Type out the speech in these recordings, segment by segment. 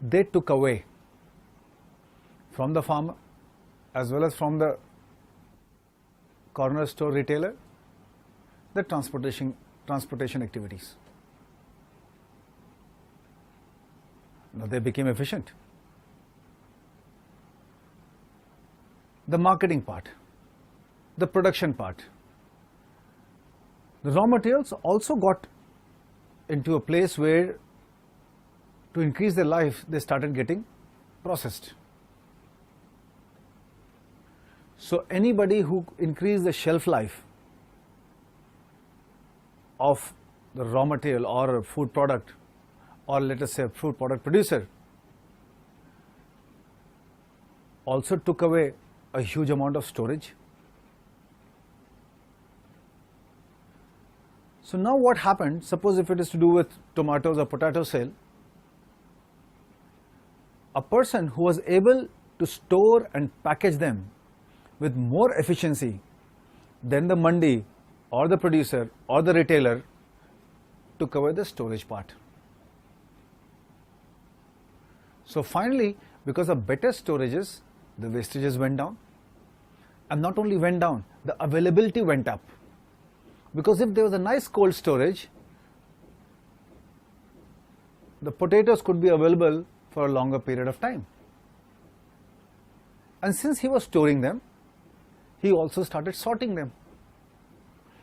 they took away from the farmer as well as from the corner store retailer the transportation activities. Now they became efficient. The marketing part, the production part, the raw materials also got into a place where to increase their life they started getting processed. So anybody who increased the shelf life of the raw material or a food product, or let us say a food product producer, also took away a huge amount of storage. So now what happened, suppose if it is to do with tomatoes or potato sale, a person who was able to store and package them with more efficiency than the mandi or the producer or the retailer took away the storage part. So finally, because of better storages, the wastages went down, and not only went down, the availability went up. Because if there was a nice cold storage, the potatoes could be available for a longer period of time. And since he was storing them, he also started sorting them.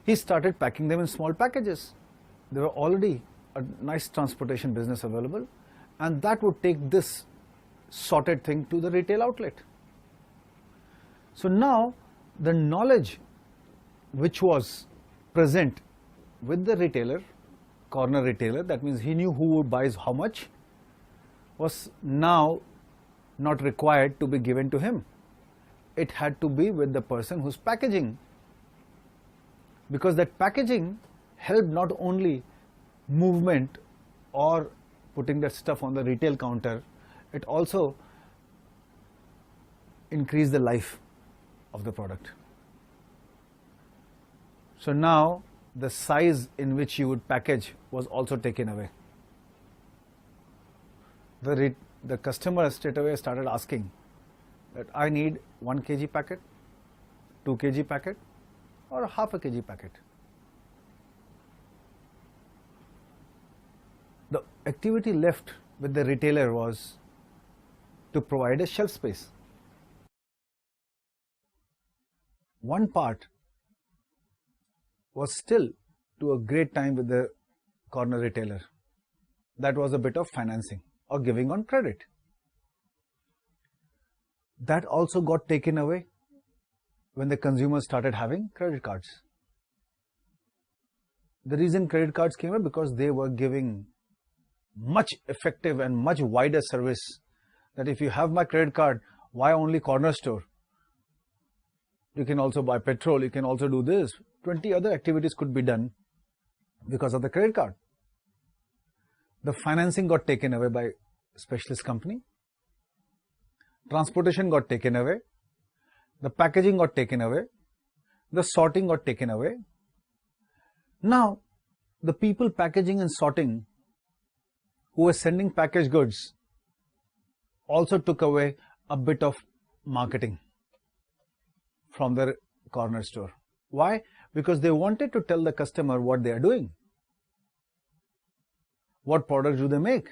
He started packing them in small packages. There were already a nice transportation business available, and that would take this sorted thing to the retail outlet. So now the knowledge which was present with the retailer, corner retailer, that means he knew who buys how much, was now not required to be given to him. It had to be with the person who's packaging, because that packaging helped not only movement or putting that stuff on the retail counter, it also increased the life of the product. So now the size in which you would package was also taken away. The customer straight away started asking that I need 1 kg packet, 2 kg packet, or half a kg packet. The activity left with the retailer was to provide a shelf space. One part was still to a great time with the corner retailer. That was a bit of financing or giving on credit. That also got taken away when the consumers started having credit cards. The reason credit cards came up because they were giving much effective and much wider service, that if you have my credit card, why only corner store? You can also buy petrol, you can also do this. 20 other activities could be done because of the credit card. The financing got taken away by specialist company. Transportation got taken away. The packaging got taken away. The sorting got taken away. Now, the people packaging and sorting who were sending packaged goods also took away a bit of marketing from their corner store. Why? Because they wanted to tell the customer what they are doing. What products do they make?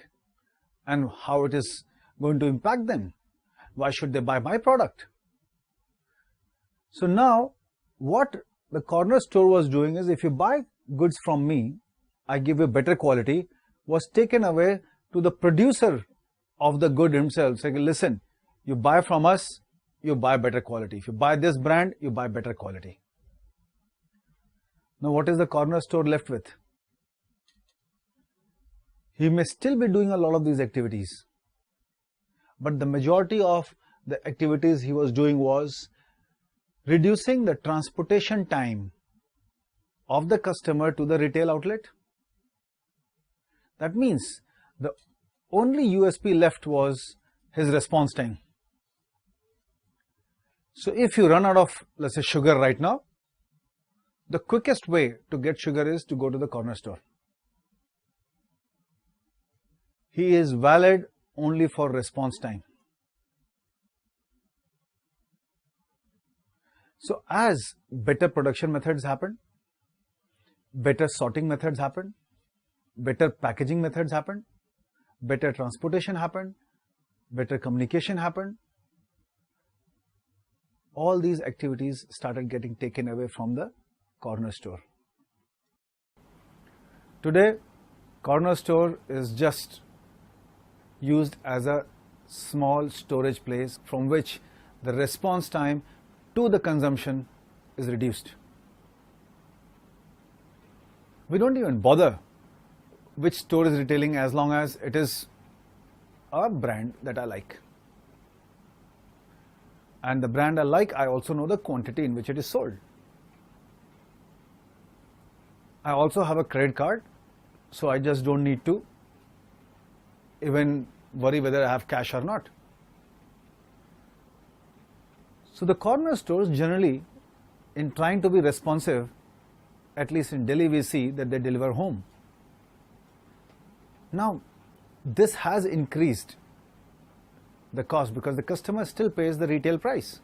And how it is going to impact them. Why should they buy my product? So now, what the corner store was doing is, if you buy goods from me, I give you better quality, was taken away to the producer of the good himself, saying, listen, you buy from us, you buy better quality. If you buy this brand, you buy better quality. Now what is the corner store left with? He may still be doing a lot of these activities, but the majority of the activities he was doing was reducing the transportation time of the customer to the retail outlet. That means the only USP left was his response time. So if you run out of, let's say, sugar right now, the quickest way to get sugar is to go to the corner store. He is valid only for response time. So as better production methods happened, better sorting methods happened, better packaging methods happened, better transportation happened, better communication happened, all these activities started getting taken away from the corner store. Today, corner store is just used as a small storage place from which the response time to the consumption is reduced. We don't even bother which store is retailing as long as it is a brand that I like. And the brand I like, I also know the quantity in which it is sold. I also have a credit card, so I just don't need to even worry whether I have cash or not. So the corner stores generally, in trying to be responsive, at least in Delhi we see that they deliver home. Now, this has increased the cost because the customer still pays the retail price.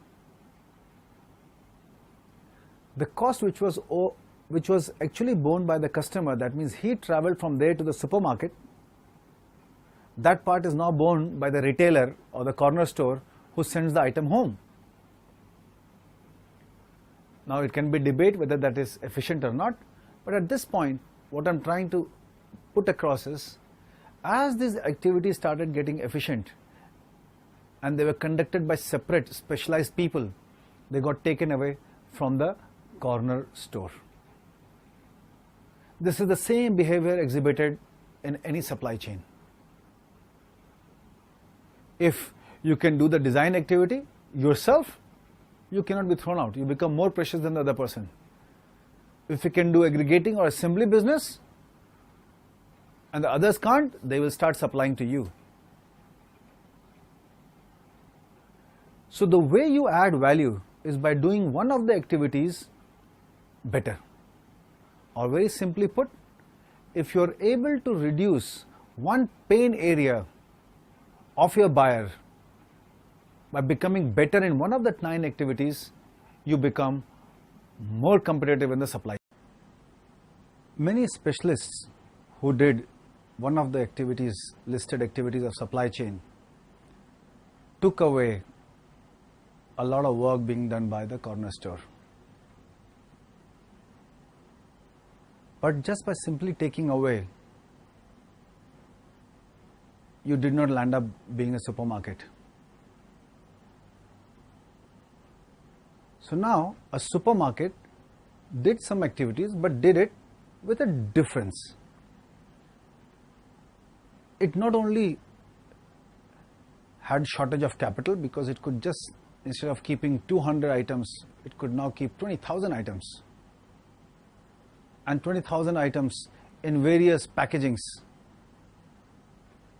The cost which was actually borne by the customer, that means he traveled from there to the supermarket, that part is now borne by the retailer or the corner store who sends the item home. Now it can be debate whether that is efficient or not, but at this point what I'm trying to put across is, as these activities started getting efficient and they were conducted by separate specialized people, they got taken away from the corner store. This is the same behavior exhibited in any supply chain. If you can do the design activity yourself, you cannot be thrown out. You become more precious than the other person. If you can do aggregating or assembly business and the others can't, they will start supplying to you. So the way you add value is by doing one of the activities better. Or very simply put, if you are able to reduce one pain area of your buyer by becoming better in one of the 9 activities, you become more competitive in the supply. Many specialists who did one of the activities, listed activities of supply chain, took away a lot of work being done by the corner store. But just by simply taking away, you did not land up being a supermarket. So now a supermarket did some activities but did it with a difference. It not only had shortage of capital because it could just, instead of keeping 200 items, it could now keep 20,000 items. And 20,000 items in various packagings.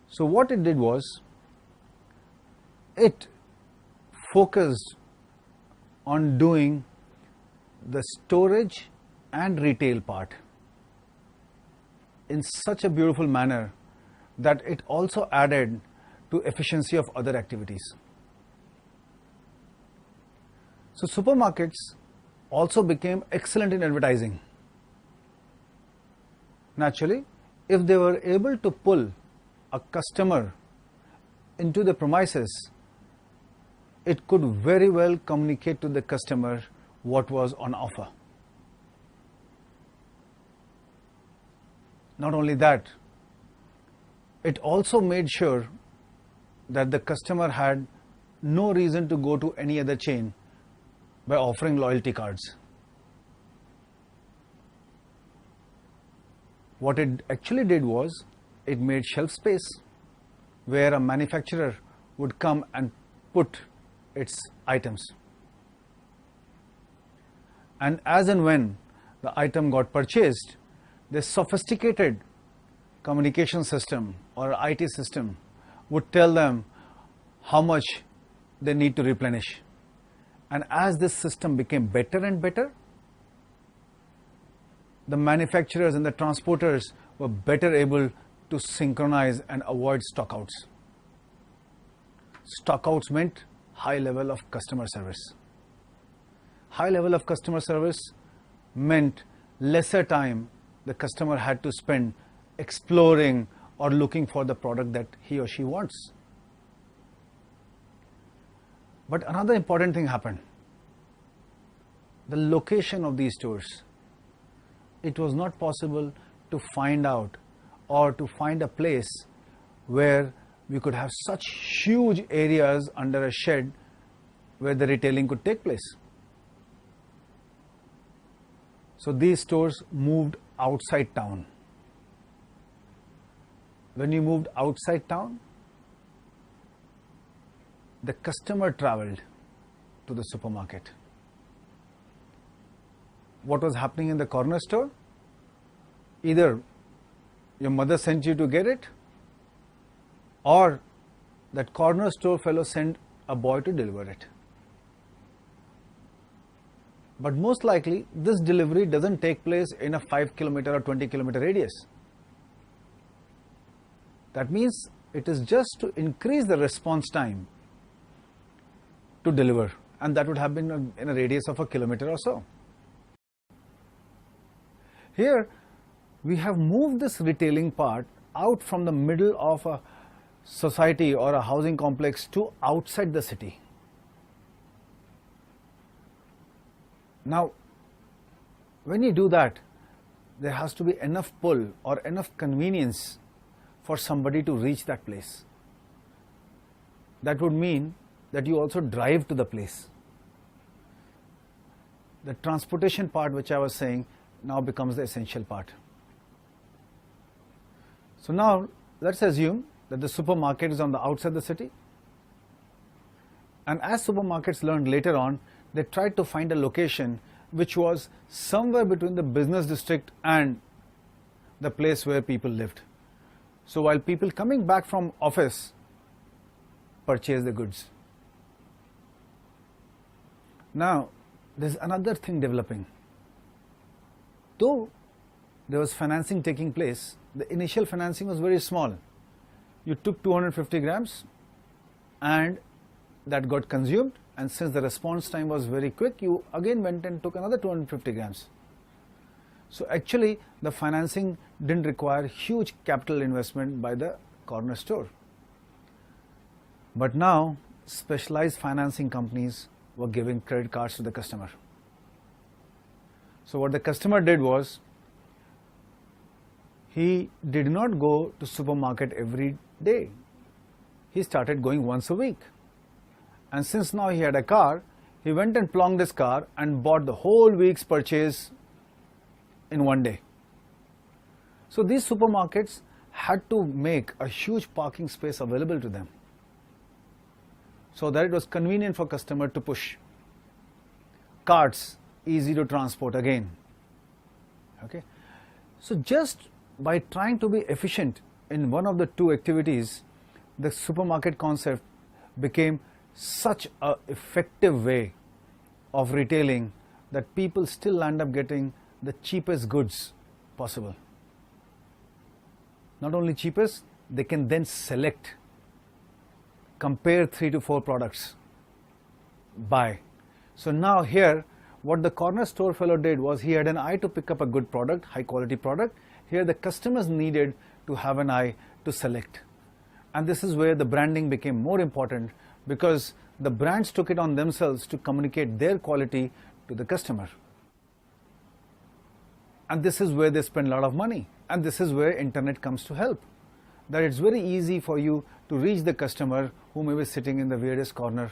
So what it did was, it focused on doing the storage and retail part in such a beautiful manner that it also added to efficiency of other activities. So supermarkets also became excellent in advertising. Naturally, if they were able to pull a customer into the premises, it could very well communicate to the customer what was on offer. Not only that, it also made sure that the customer had no reason to go to any other chain by offering loyalty cards. What it actually did was, it made shelf space where a manufacturer would come and put its items. And as and when the item got purchased, this sophisticated communication system or IT system would tell them how much they need to replenish. And as this system became better and better, the manufacturers and the transporters were better able to synchronize and avoid stockouts. Stockouts meant high level of customer service. High level of customer service meant lesser time the customer had to spend exploring or looking for the product that he or she wants. But another important thing happened. The location of these stores. It was not possible to find out or to find a place where we could have such huge areas under a shed where the retailing could take place. So these stores moved outside town. When you moved outside town, the customer traveled to the supermarket. What was happening in the corner store? Either your mother sent you to get it, or that corner store fellow sent a boy to deliver it. But most likely, this delivery doesn't take place in a 5-kilometer or 20-kilometer radius. That means it is just to increase the response time to deliver, and that would have been in a radius of a kilometer or so. Here, we have moved this retailing part out from the middle of a society or a housing complex to outside the city. Now, when you do that, there has to be enough pull or enough convenience for somebody to reach that place. That would mean that you also drive to the place. The transportation part, which I was saying, now becomes the essential part. So now, let's assume that the supermarket is on the outside the city. And as supermarkets learned later on, they tried to find a location which was somewhere between the business district and the place where people lived. So while people coming back from office purchase the goods. Now, there's another thing developing. Though there was financing taking place, the initial financing was very small. You took 250 grams and that got consumed, and since the response time was very quick, you again went and took another 250 grams. So actually, the financing didn't require huge capital investment by the corner store. But now, specialized financing companies were giving credit cards to the customer. So what the customer did was, he did not go to supermarket every day. He started going once a week. And since now he had a car, he went and plonked his car and bought the whole week's purchase in one day. So these supermarkets had to make a huge parking space available to them, so that it was convenient for customer to push. Carts, easy to transport again. Okay. So just by trying to be efficient in one of the two activities, the supermarket concept became such an effective way of retailing that people still end up getting the cheapest goods possible. Not only cheapest, they can then select, compare 3 to 4 products, buy. So now here, what the corner store fellow did was, he had an eye to pick up a good product, high quality product. Here the customers needed to have an eye to select. And this is where the branding became more important, because the brands took it on themselves to communicate their quality to the customer. And this is where they spend a lot of money. And this is where internet comes to help. That it's very easy for you to reach the customer who may be sitting in the weirdest corner.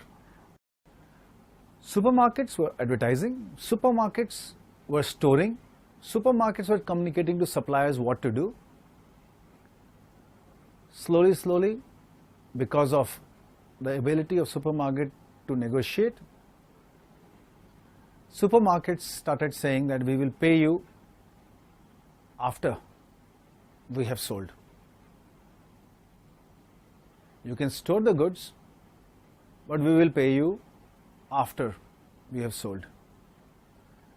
Supermarkets were advertising, supermarkets were storing, supermarkets were communicating to suppliers what to do. Slowly, because of the ability of supermarket to negotiate, supermarkets started saying that we will pay you after we have sold. You can store the goods, but we will pay you after we have sold.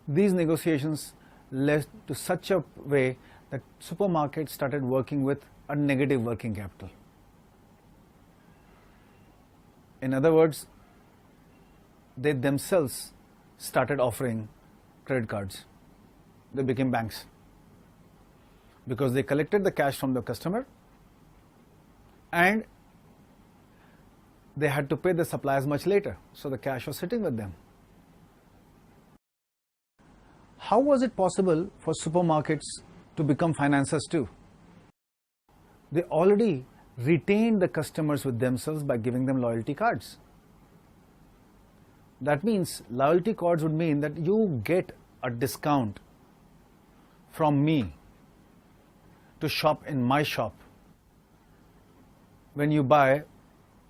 These negotiations led to such a way that supermarkets started working with a negative working capital. In other words, they themselves started offering credit cards. They became banks because they collected the cash from the customer and they had to pay the suppliers much later, so the cash was sitting with them. How was it possible for supermarkets to become financiers too? They already retained the customers with themselves by giving them loyalty cards. That means loyalty cards would mean that you get a discount from me to shop in my shop when you buy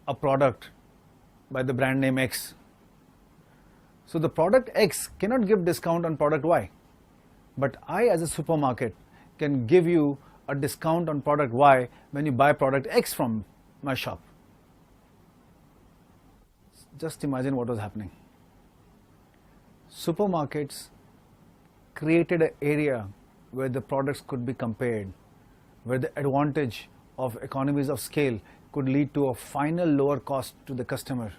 a product by the brand name X. So the product X cannot give discount on product Y, but I as a supermarket can give you a discount on product Y when you buy product X from my shop. Just imagine what was happening. Supermarkets created an area where the products could be compared, where the advantage of economies of scale could lead to a final lower cost to the customer.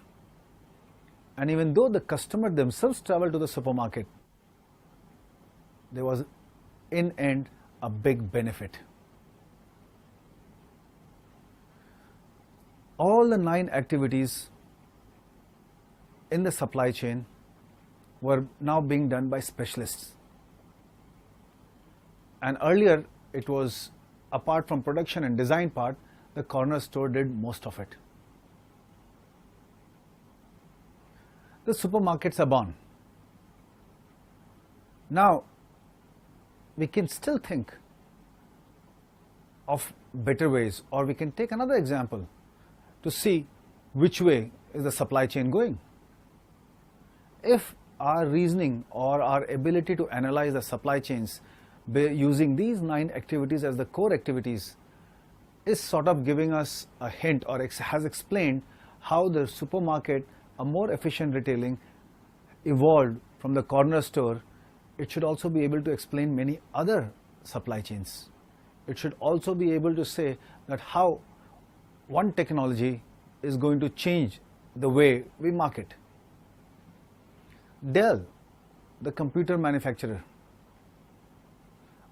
And even though the customer themselves traveled to the supermarket, there was in end a big benefit. All the 9 activities in the supply chain were now being done by specialists. And earlier it was, apart from production and design part, the corner store did most of it. The supermarkets are born. Now we can still think of better ways, or we can take another example to see which way is the supply chain going. If our reasoning or our ability to analyze the supply chains using these 9 activities as the core activities is sort of giving us a hint, or has explained how the supermarket, a more efficient retailing, evolved from the corner store, it should also be able to explain many other supply chains. It should also be able to say that how one technology is going to change the way we market. Dell, the computer manufacturer,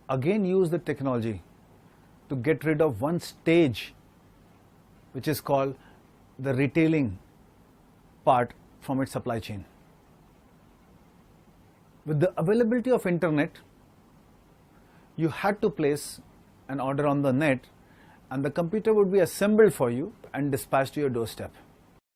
again used the technology to get rid of one stage, which is called the retailing part, from its supply chain. With the availability of internet, you had to place an order on the net and the computer would be assembled for you and dispatched to your doorstep.